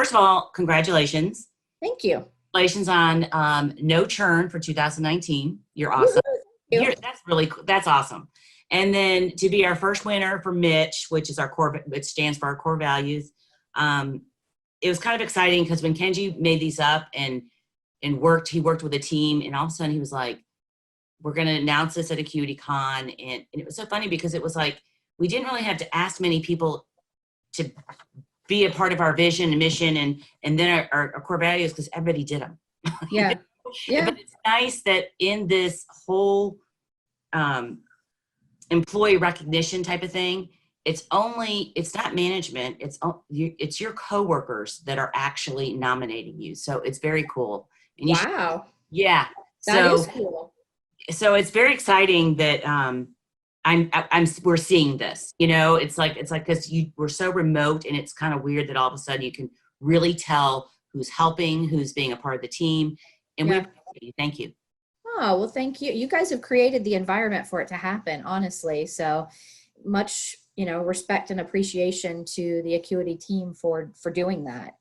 first of all, congratulations. Thank you. Congratulations on no churn for 2019. You're Woohoo, awesome. thank you. That's really cool. That's awesome. And then to be our first winner for MITCH, which is our core, which stands for our core values. It was kind of exciting because when Kenji made these up and he worked with a team, and all of a sudden he was like, we're going to announce this at Acuity Con. And it was so funny because it was like, we didn't really have to ask many people to be a part of our vision and mission and then our core values, because everybody did them. Yeah. Yeah. But it's nice that in this whole employee recognition type of thing, it's not management, it's your coworkers that are actually nominating you. So it's very cool. And wow. Yeah. That is cool. So it's very exciting that we're seeing this, it's like, because we're so remote, and it's kind of weird that all of a sudden you can really tell who's helping, who's being a part of the team. And Yeah. Thank you. Oh, well, thank you. You guys have created the environment for it to happen, honestly. So much, respect and appreciation to the Acuity team for doing that.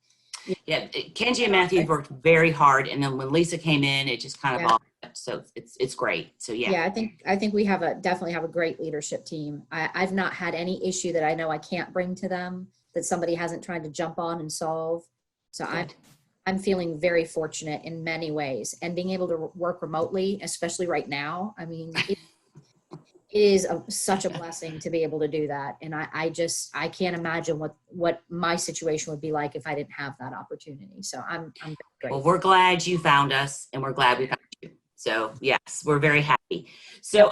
Yeah. Kenji and Matthew worked very hard. And then when Lisa came in, it just kind of all, so it's great. So yeah. Yeah, I think we definitely have a great leadership team. I've not had any issue that I know I can't bring to them that somebody hasn't tried to jump on and solve. So I'm feeling very fortunate in many ways, and being able to work remotely, especially right now. I mean, it is such a blessing to be able to do that. And I can't imagine what my situation would be like if I didn't have that opportunity. So I'm very grateful. Well, we're glad you found us, and we're glad we found you. So yes, we're very happy. So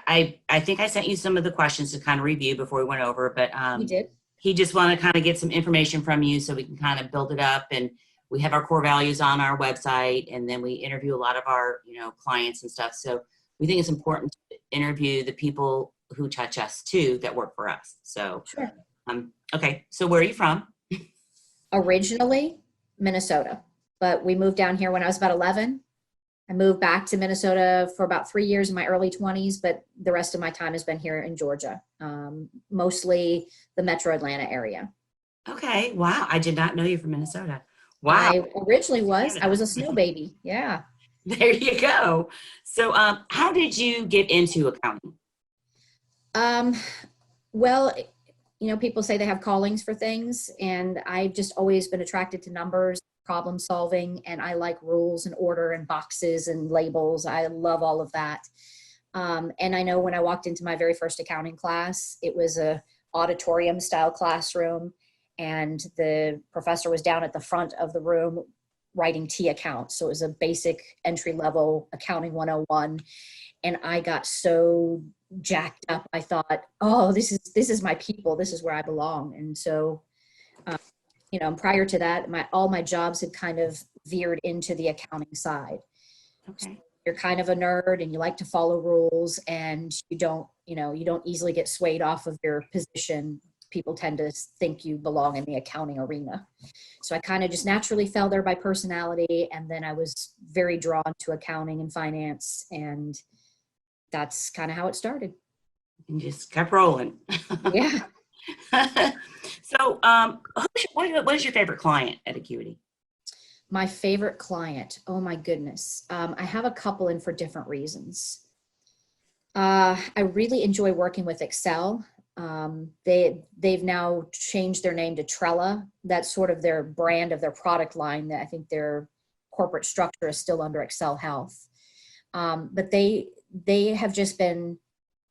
I think I sent you some of the questions to kind of review before we went over, but you did. He just wanted to kind of get some information from you so we can kind of build it up. And we have our core values on our website, and then we interview a lot of our, clients and stuff. So we think it's important to interview the people who touch us too, that work for us. So, sure. Okay. So where are you from? Originally Minnesota, but we moved down here when I was about 11. I moved back to Minnesota for about 3 years in my early 20s, but the rest of my time has been here in Georgia, mostly the metro Atlanta area. Okay. Wow. I did not know you from Minnesota. Wow. I originally I was a snow baby. Yeah. There you go. So how did you get into accounting? Well, people say they have callings for things, and I've just always been attracted to numbers, problem solving, and I like rules and order and boxes and labels. I love all of that. And I know when I walked into my very first accounting class, it was a auditorium style classroom, and the professor was down at the front of the room writing T accounts. So it was a basic entry level accounting 101. And I got so jacked up. I thought, oh, this is my people. This is where I belong. And so, prior to that, all my jobs had kind of veered into the accounting side. Okay. So you're kind of a nerd and you like to follow rules, and you don't easily get swayed off of your position. People tend to think you belong in the accounting arena. So I kind of just naturally fell there by personality. And then I was very drawn to accounting and finance. And that's kind of how it started. And just kept rolling. Yeah. So what is your favorite client at Acuity? My favorite client? Oh my goodness. I have a couple, and for different reasons. I really enjoy working with Excel. They've now changed their name to Trella. That's sort of their brand of their product line. That I think their corporate structure is still under Excel Health. But they have just been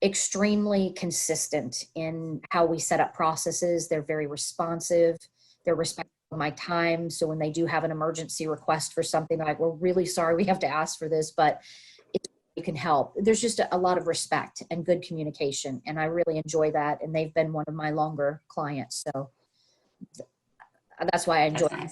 extremely consistent in how we set up processes. They're very responsive. They're respectful of my time. So when they do have an emergency request for something, they're like, we're really sorry we have to ask for this, but you can help. There's just a lot of respect and good communication, and I really enjoy that. And they've been one of my longer clients, so that's why I enjoy it.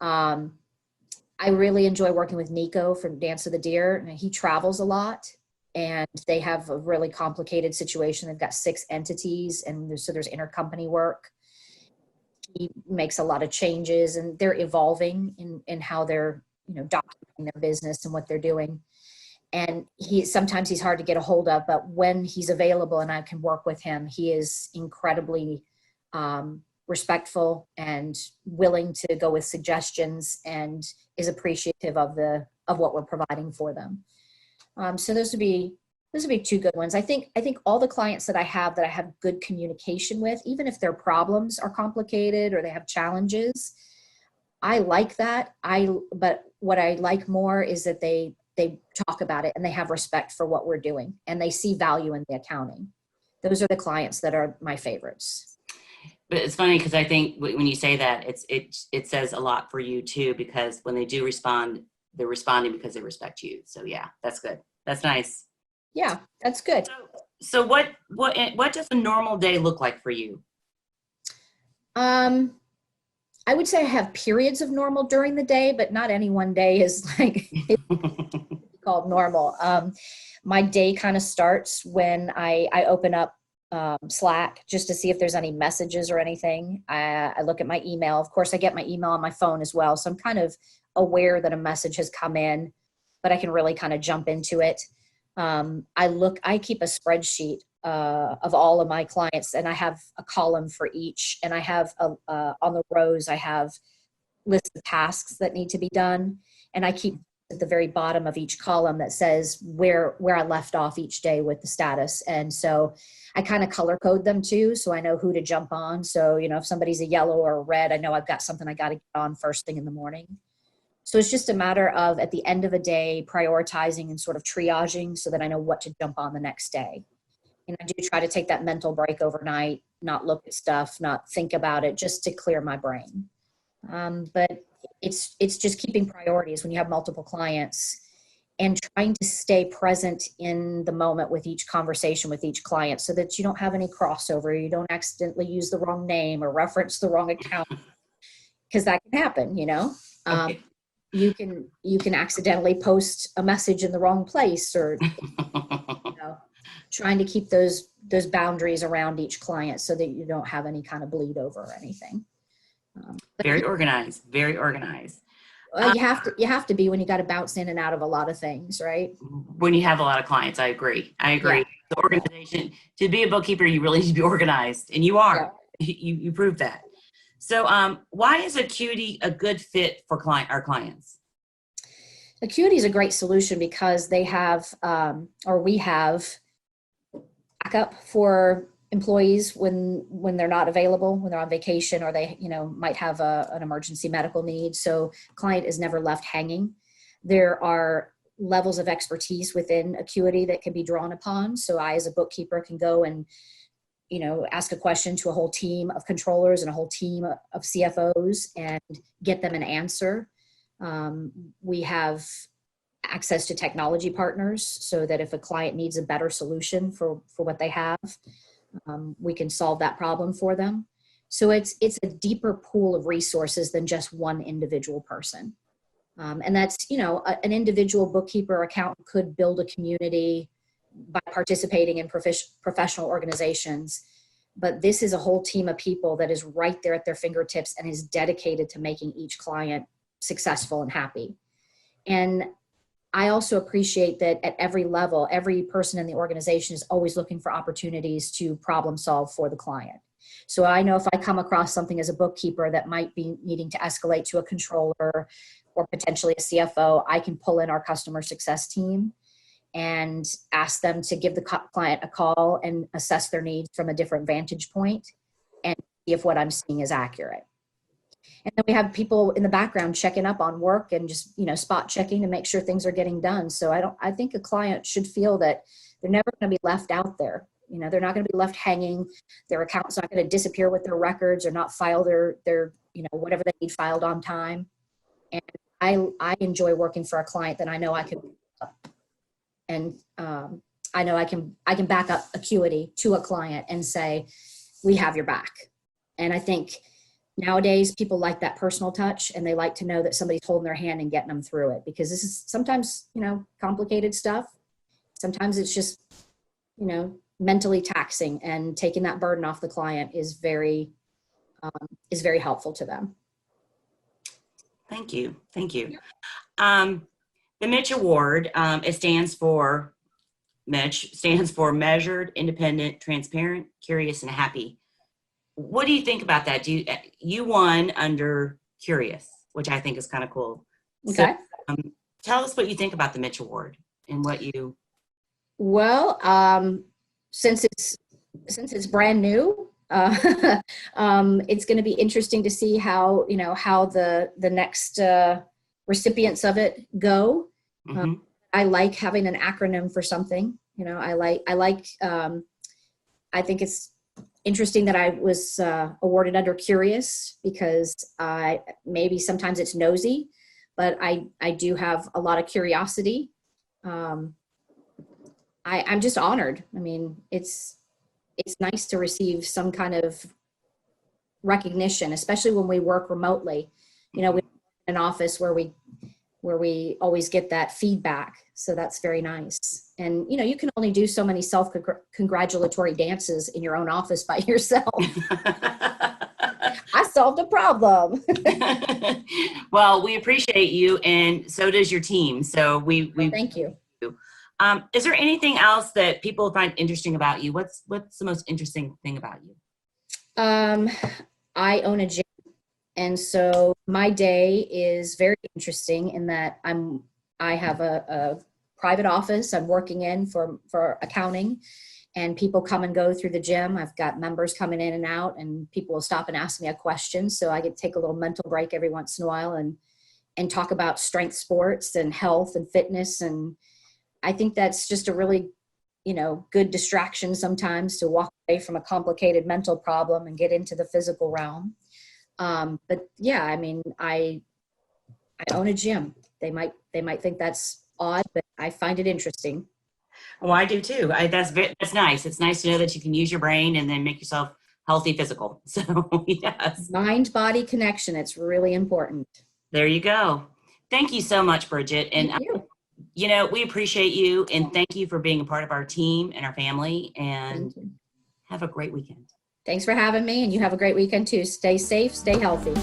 I really enjoy working with Nico from Dance of the Deer. He travels a lot, and they have a really complicated situation. They've got 6 entities, and so there's intercompany work. He makes a lot of changes, and they're evolving in how they're documenting their business and what they're doing. And sometimes he's hard to get a hold of, but when he's available and I can work with him, he is incredibly respectful and willing to go with suggestions and is appreciative of what we're providing for them. So those would be two good ones. I think all the clients that I have good communication with, even if their problems are complicated or they have challenges, I like that. But what I like more is that they talk about it and they have respect for what we're doing and they see value in the accounting. Those are the clients that are my favorites. But it's funny because I think when you say that, it says a lot for you too, because when they do respond, they're responding because they respect you. So yeah, that's good. That's nice. Yeah, that's good. So what does a normal day look like for you? I would say I have periods of normal during the day, but not any one day is like called normal. My day kind of starts when I open up Slack just to see if there's any messages or anything. I look at my email. Of course, I get my email on my phone as well. So I'm kind of aware that a message has come in, but I can really kind of jump into it. I keep a spreadsheet of all of my clients, and I have a column for each, and I have on the rows, I have lists of tasks that need to be done. And I keep at the very bottom of each column that says where I left off each day with the status. And so I kind of color code them too, so I know who to jump on. So, if somebody's a yellow or a red, I know I've got something I got to get on first thing in the morning. So it's just a matter of, at the end of a day, prioritizing and sort of triaging so that I know what to jump on the next day. And I do try to take that mental break overnight, not look at stuff, not think about it, just to clear my brain. But it's just keeping priorities when you have multiple clients and trying to stay present in the moment with each conversation with each client so that you don't have any crossover. You don't accidentally use the wrong name or reference the wrong account, because that can happen, Okay. You can accidentally post a message in the wrong place, or trying to keep those boundaries around each client so that you don't have any kind of bleed over or anything. Very organized. Very organized. You have to be when you got to bounce in and out of a lot of things, right? When you have a lot of clients, I agree. Yeah. The organization, to be a bookkeeper, you really need to be organized, and you are. Yeah. You proved that. So why is Acuity a good fit for our clients? Acuity is a great solution because they have, we have backup for employees when they're not available, when they're on vacation, or they might have an emergency medical need. So client is never left hanging. There are levels of expertise within Acuity that can be drawn upon. So I, as a bookkeeper, can go and ask a question to a whole team of controllers and a whole team of CFOs and get them an answer. We have access to technology partners so that if a client needs a better solution for what they have, we can solve that problem for them. So it's a deeper pool of resources than just one individual person. And that's, an individual bookkeeper or accountant could build a community by participating in professional organizations. But this is a whole team of people that is right there at their fingertips and is dedicated to making each client successful and happy. And I also appreciate that at every level, every person in the organization is always looking for opportunities to problem solve for the client. So I know if I come across something as a bookkeeper that might be needing to escalate to a controller or potentially a CFO, I can pull in our customer success team and ask them to give the client a call and assess their needs from a different vantage point and see if what I'm seeing is accurate. And then we have people in the background checking up on work and just, spot checking to make sure things are getting done. So I think a client should feel that they're never going to be left out there. They're not going to be left hanging. Their account's not going to disappear with their records or not file their whatever they need filed on time. And I enjoy working for a client that I know I can, and I know I can back up Acuity to a client and say, we have your back. And I think nowadays people like that personal touch, and they like to know that somebody's holding their hand and getting them through it, because this is sometimes, complicated stuff. Sometimes it's just, mentally taxing, and taking that burden off the client is very helpful to them. Thank you. The MITCH Award, it stands for, MITCH stands for Measured, Independent, Transparent, Curious, and Happy. what do you think about that? You won under Curious, which I think is kind of cool. So, Okay. tell us what you think about the Mitch Award and what you. Well, since it's brand new, it's going to be interesting to see how the next recipients of it go. Mhm. I like having an acronym for something. I think it's interesting that I was awarded under Curious because maybe sometimes it's nosy, but I do have a lot of curiosity. I'm just honored. I mean, it's nice to receive some kind of recognition, especially when we work remotely. We have an office where we always get that feedback. So that's very nice. And, you can only do so many self-congratulatory dances in your own office by yourself. I solved a problem. Well, we appreciate you, and so does your team. So we Thank you. Is there anything else that people find interesting about you? What's the most interesting thing about you? I own a gym, and so my day is very interesting in that I have a private office I'm working in for accounting, and people come and go through the gym. I've got members coming in and out, and people will stop and ask me a question. So I get to take a little mental break every once in a while and talk about strength sports and health and fitness. And I think that's just a really, good distraction sometimes to walk away from a complicated mental problem and get into the physical realm. But yeah, I mean, I own a gym. They might think that's odd, but I find it interesting. Well, I do too. That's nice. It's nice to know that you can use your brain and then make yourself healthy physical. So yes. Mind-body connection. It's really important. There you go. Thank you so much, Brigette. And Thank you. we appreciate you, and thank you for being a part of our team and our family, and have a great weekend. Thanks for having me, and you have a great weekend too. Stay safe, stay healthy.